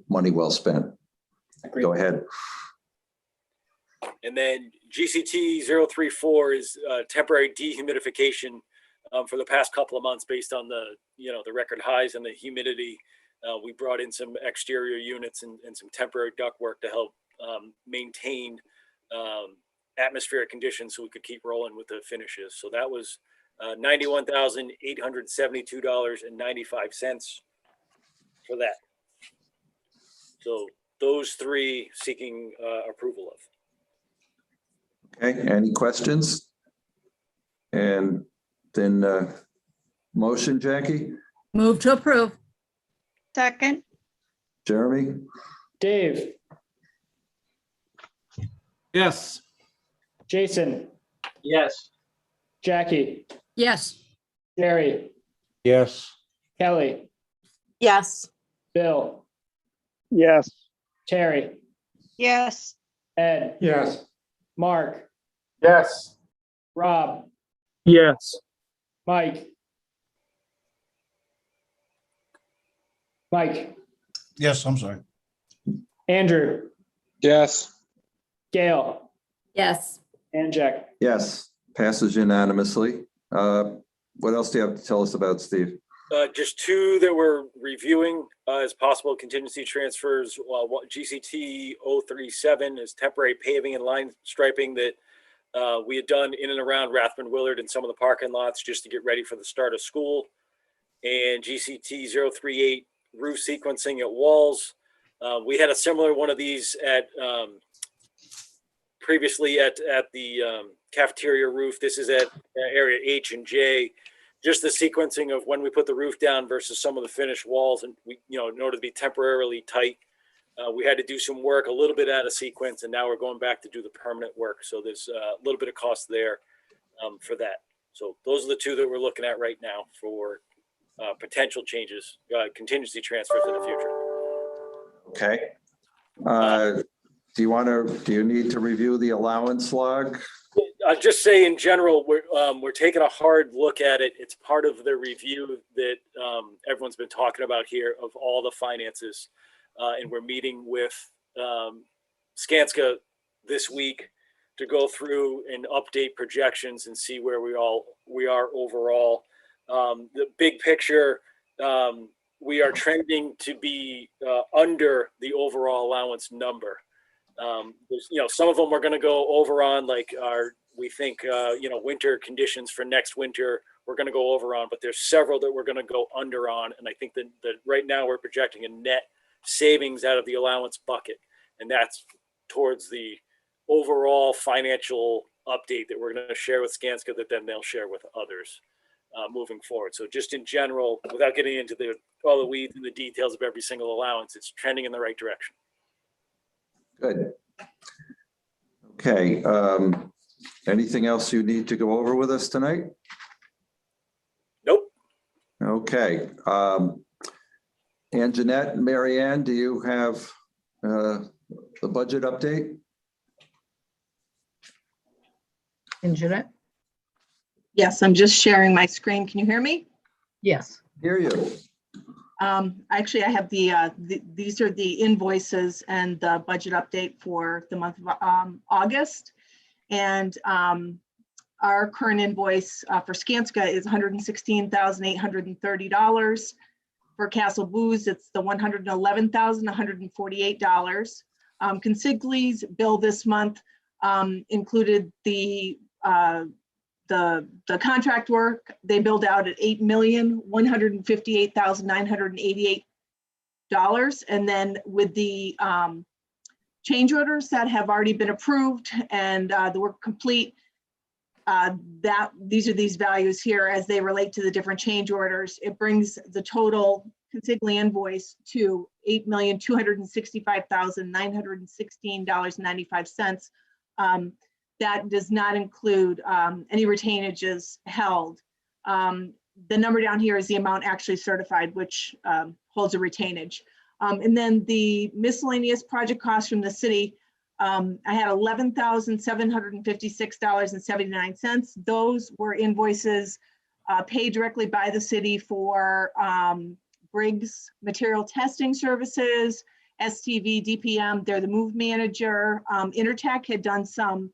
Speaker 1: money well spent.
Speaker 2: Agreed.
Speaker 1: Go ahead.
Speaker 6: And then GCT 034 is temporary dehumidification for the past couple of months based on the record highs and the humidity. We brought in some exterior units and some temporary ductwork to help maintain atmospheric conditions so we could keep rolling with the finishes. So that was $91,872.95 for that. So those 3 seeking approval of.
Speaker 1: Okay, any questions? And then motion, Jackie?
Speaker 4: Move to approve.
Speaker 5: Second.
Speaker 1: Jeremy?
Speaker 2: Dave,
Speaker 10: Yes.
Speaker 2: Jason,
Speaker 10: Yes.
Speaker 2: Jackie,
Speaker 4: Yes.
Speaker 2: Jerry,
Speaker 7: Yes.
Speaker 2: Kelly,
Speaker 4: Yes.
Speaker 2: Bill,
Speaker 3: Yes.
Speaker 2: Terry,
Speaker 5: Yes.
Speaker 2: Ed,
Speaker 10: Yes.
Speaker 2: Mark,
Speaker 10: Yes.
Speaker 2: Rob,
Speaker 10: Yes.
Speaker 2: Mike.
Speaker 8: Yes, I'm sorry.
Speaker 2: Andrew,
Speaker 10: Yes.
Speaker 2: Gail,
Speaker 4: Yes.
Speaker 2: and Jack.
Speaker 1: Yes, passes unanimously. What else do you have to tell us about, Steve?
Speaker 6: Just two that we're reviewing as possible contingency transfers. GCT 037 is temporary paving and line striping that we had done in and around Rathman Willard and some of the parking lots just to get ready for the start of school. And GCT 038 roof sequencing at walls. We had a similar one of these at previously at the cafeteria roof. This is at area H and J. Just the sequencing of when we put the roof down versus some of the finished walls. And we, in order to be temporarily tight, we had to do some work a little bit out of sequence, and now we're going back to do the permanent work. So there's a little bit of cost there for that. So those are the two that we're looking at right now for potential changes, contingency transfers in the future.
Speaker 1: Okay. Do you need to review the allowance log?
Speaker 6: I'll just say in general, we're taking a hard look at it. It's part of the review that everyone's been talking about here of all the finances. And we're meeting with Skanska this week to go through and update projections and see where we are overall. The big picture, we are trending to be under the overall allowance number. Some of them we're going to go over on, like we think, winter conditions for next winter, we're going to go over on, but there's several that we're going to go under on. And I think that right now we're projecting a net savings out of the allowance bucket. And that's towards the overall financial update that we're going to share with Skanska that then they'll share with others moving forward. So just in general, without getting into all the weeds and the details of every single allowance, it's trending in the right direction.
Speaker 1: Good. Okay. Anything else you need to go over with us tonight?
Speaker 6: Nope.
Speaker 1: Okay. And Jeanette and Mary Ann, do you have the budget update?
Speaker 12: And Jeanette?
Speaker 13: Yes, I'm just sharing my screen. Can you hear me?
Speaker 12: Yes.
Speaker 1: Hear you.
Speaker 13: Actually, I have these are the invoices and the budget update for the month of August. And our current invoice for Skanska is $116,830. For Castle Booze, it's the $111,148. Consigli's bill this month included the contract work. They billed out at $8,158,988. And then with the change orders that have already been approved and the work complete, these are these values here as they relate to the different change orders. It brings the total consigli invoice to $8,265,916.95. That does not include any retainages held. The number down here is the amount actually certified, which holds a retainage. And then the miscellaneous project costs from the city, I had $11,756.79. Those were invoices paid directly by the city for Briggs Material Testing Services, STV, DPM, they're the move manager. Intertech had done some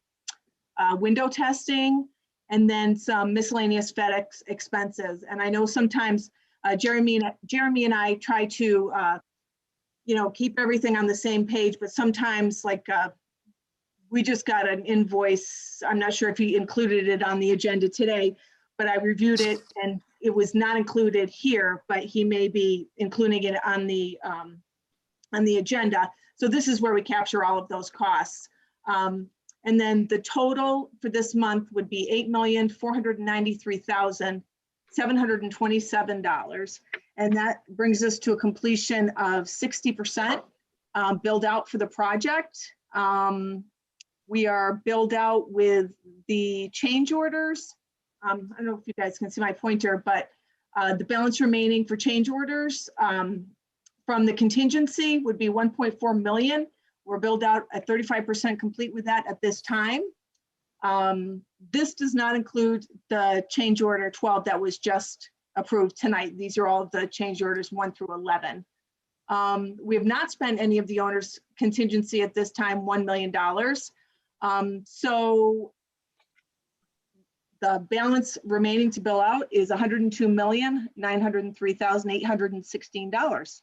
Speaker 13: window testing, and then some miscellaneous FedEx expenses. And I know sometimes Jeremy and I try to, keep everything on the same page, but sometimes we just got an invoice. I'm not sure if he included it on the agenda today, but I reviewed it and it was not included here, but he may be including it on the agenda. So this is where we capture all of those costs. And then the total for this month would be $8,493,727. And that brings us to a completion of 60% billed out for the project. We are billed out with the change orders. I don't know if you guys can see my pointer, but the balance remaining for change orders from the contingency would be 1.4 million. We're billed out at 35% complete with that at this time. This does not include the change order 12 that was just approved tonight. These are all the change orders 1 through 11. We have not spent any of the owner's contingency at this time, $1 million. So the balance remaining to bill out is $102,903,816.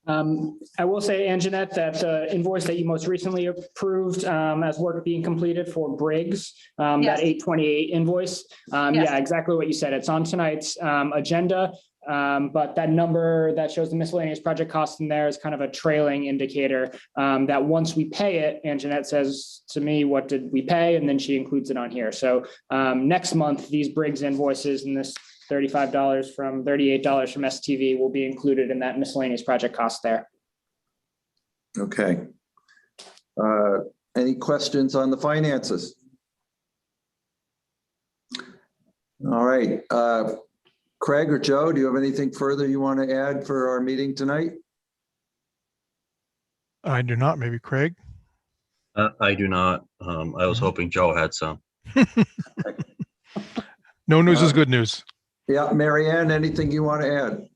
Speaker 2: I will say, Anjanette, that the invoice that you most recently approved as work being completed for Briggs,
Speaker 13: Yes.
Speaker 2: that 828 invoice.
Speaker 13: Yes.
Speaker 2: Yeah, exactly what you said. It's on tonight's agenda. But that number that shows the miscellaneous project cost in there is kind of a trailing indicator that once we pay it, Anjanette says to me, what did we pay? And then she includes it on here. So next month, these Briggs invoices and this $35 from $38 from STV will be included in that miscellaneous project cost there.
Speaker 1: Okay. Any questions on the finances? All right. Craig or Joe, do you have anything further you want to add for our meeting tonight?
Speaker 9: I do not. Maybe Craig?
Speaker 11: I do not. I was hoping Joe had some.
Speaker 9: No news is good news.
Speaker 1: Yeah, Mary Ann, anything you want to add?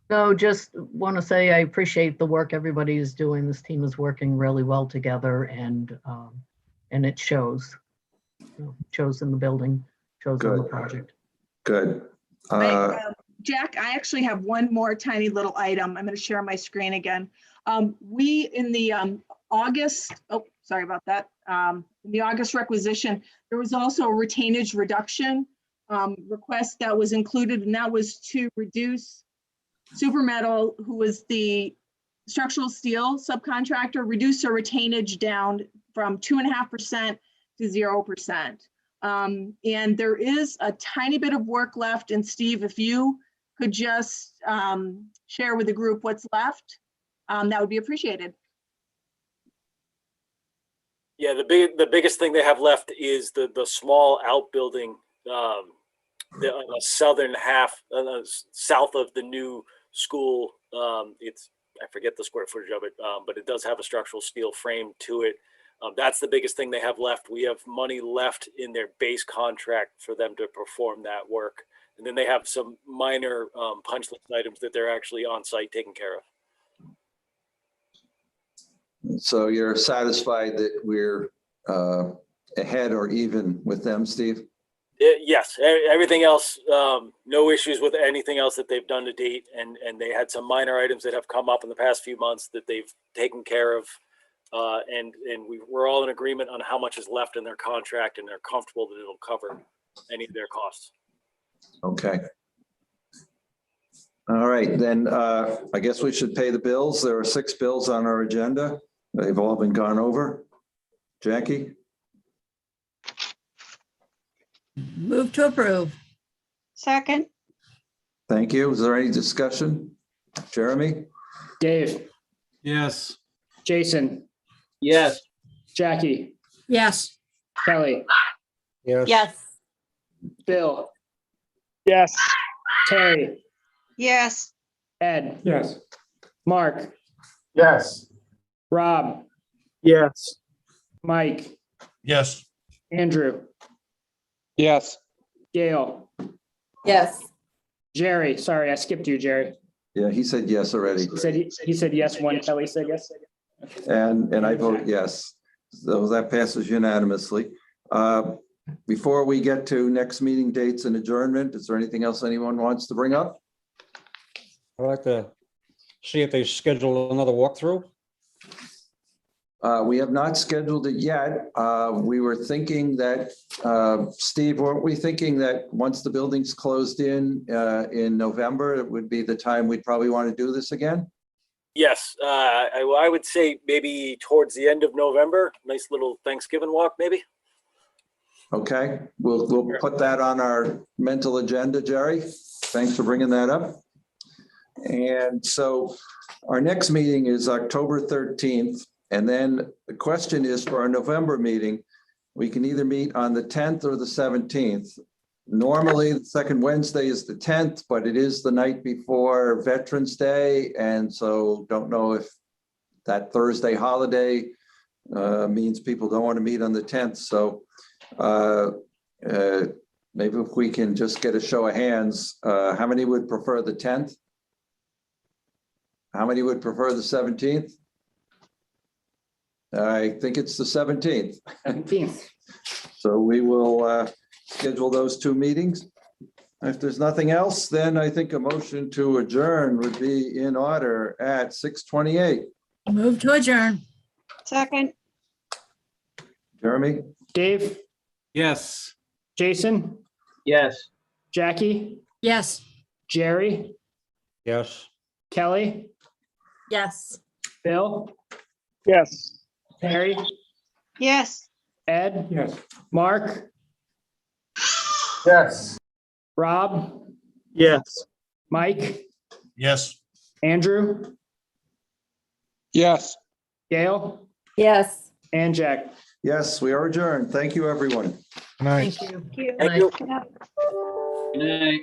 Speaker 12: No, just want to say I appreciate the work everybody is doing. This team is working really well together, and it shows. Shows in the building, shows on the
Speaker 1: Good.
Speaker 12: project.
Speaker 1: Good.
Speaker 13: Jack, I actually have one more tiny little item. I'm going to share my screen again. We in the August, oh, sorry about that. In the August requisition, there was also a retainage reduction request that was included, and that was to reduce Super Metal, who was the structural steel subcontractor, reduce their retainage down from 2.5% to 0%. And there is a tiny bit of work left. And Steve, if you could just share with the group what's left, that would be appreciated.
Speaker 6: Yeah, the biggest thing they have left is the small outbuilding, on the southern half, south of the new school. It's, I forget the square footage of it, but it does have a structural steel frame to it. That's the biggest thing they have left. We have money left in their base contract for them to perform that work. And then they have some minor punch list items that they're actually on site taking care of.
Speaker 1: So you're satisfied that we're ahead or even with them, Steve?
Speaker 6: Yes, everything else, no issues with anything else that they've done to date. And they had some minor items that have come up in the past few months that they've taken care of. And we're all in agreement on how much is left in their contract, and they're comfortable that it'll cover any of their costs.
Speaker 1: Okay. All right, then I guess we should pay the bills. There are 6 bills on our agenda. They've all been gone over. Jackie?
Speaker 4: Move to approve.
Speaker 5: Second.
Speaker 1: Thank you. Is there any discussion? Jeremy?
Speaker 2: Dave,
Speaker 10: Yes.
Speaker 2: Jason,
Speaker 10: Yes.
Speaker 2: Jackie,
Speaker 4: Yes.
Speaker 2: Kelly,
Speaker 4: Yes.
Speaker 2: Bill,
Speaker 3: Yes.
Speaker 2: Terry,
Speaker 5: Yes.
Speaker 2: Ed,
Speaker 10: Yes.
Speaker 2: Mark,
Speaker 10: Yes.
Speaker 2: Rob,
Speaker 10: Yes.
Speaker 2: Mike,
Speaker 8: Yes.
Speaker 2: Andrew,
Speaker 10: Yes.
Speaker 2: Gail,
Speaker 4: Yes.
Speaker 2: Jerry. Sorry, I skipped you, Jerry.
Speaker 1: Yeah, he said yes already.
Speaker 2: He said yes when Kelly said yes.
Speaker 1: And I vote yes. So that passes unanimously. Before we get to next meeting dates and adjournment, is there anything else anyone wants to bring up?
Speaker 7: I'd like to see if they schedule another walkthrough.
Speaker 1: We have not scheduled it yet. We were thinking that, Steve, weren't we thinking that once the building's closed in November, it would be the time we'd probably want to do this again?
Speaker 6: Yes, I would say maybe towards the end of November, nice little Thanksgiving walk, maybe.
Speaker 1: Okay, we'll put that on our mental agenda, Jerry. Thanks for bringing that up. And so our next meeting is October 13th. And then the question is, for our November meeting, we can either meet on the 10th or the 17th. Normally, the second Wednesday is the 10th, but it is the night before Veterans Day. And so don't know if that Thursday holiday means people don't want to meet on the 10th. So maybe if we can just get a show of hands, how many would prefer the 10th? How many would prefer the 17th? I think it's the 17th. So we will schedule those two meetings. If there's nothing else, then I think a motion to adjourn would be in order at 6:28.
Speaker 4: Move to adjourn.
Speaker 5: Second.
Speaker 1: Jeremy?
Speaker 2: Dave,
Speaker 10: Yes.
Speaker 2: Jason,
Speaker 10: Yes.
Speaker 2: Jackie,
Speaker 4: Yes.
Speaker 2: Jerry,
Speaker 7: Yes.
Speaker 2: Kelly,
Speaker 4: Yes.
Speaker 2: Bill,
Speaker 3: Yes.
Speaker 2: Harry,
Speaker 5: Yes.
Speaker 2: Ed,
Speaker 10: Yes.
Speaker 2: Mark,
Speaker 10: Yes.
Speaker 2: Rob,
Speaker 10: Yes.
Speaker 2: Mike,
Speaker 8: Yes.
Speaker 2: Andrew,
Speaker 10: Yes.
Speaker 2: Gail,
Speaker 4: Yes.
Speaker 2: and Jack.
Speaker 1: Yes, we are adjourned. Thank you, everyone.
Speaker 9: Good night.
Speaker 12: Thank you.
Speaker 5: Thank you.
Speaker 6: Thank you.
Speaker 5: Good night.
Speaker 10: Good night.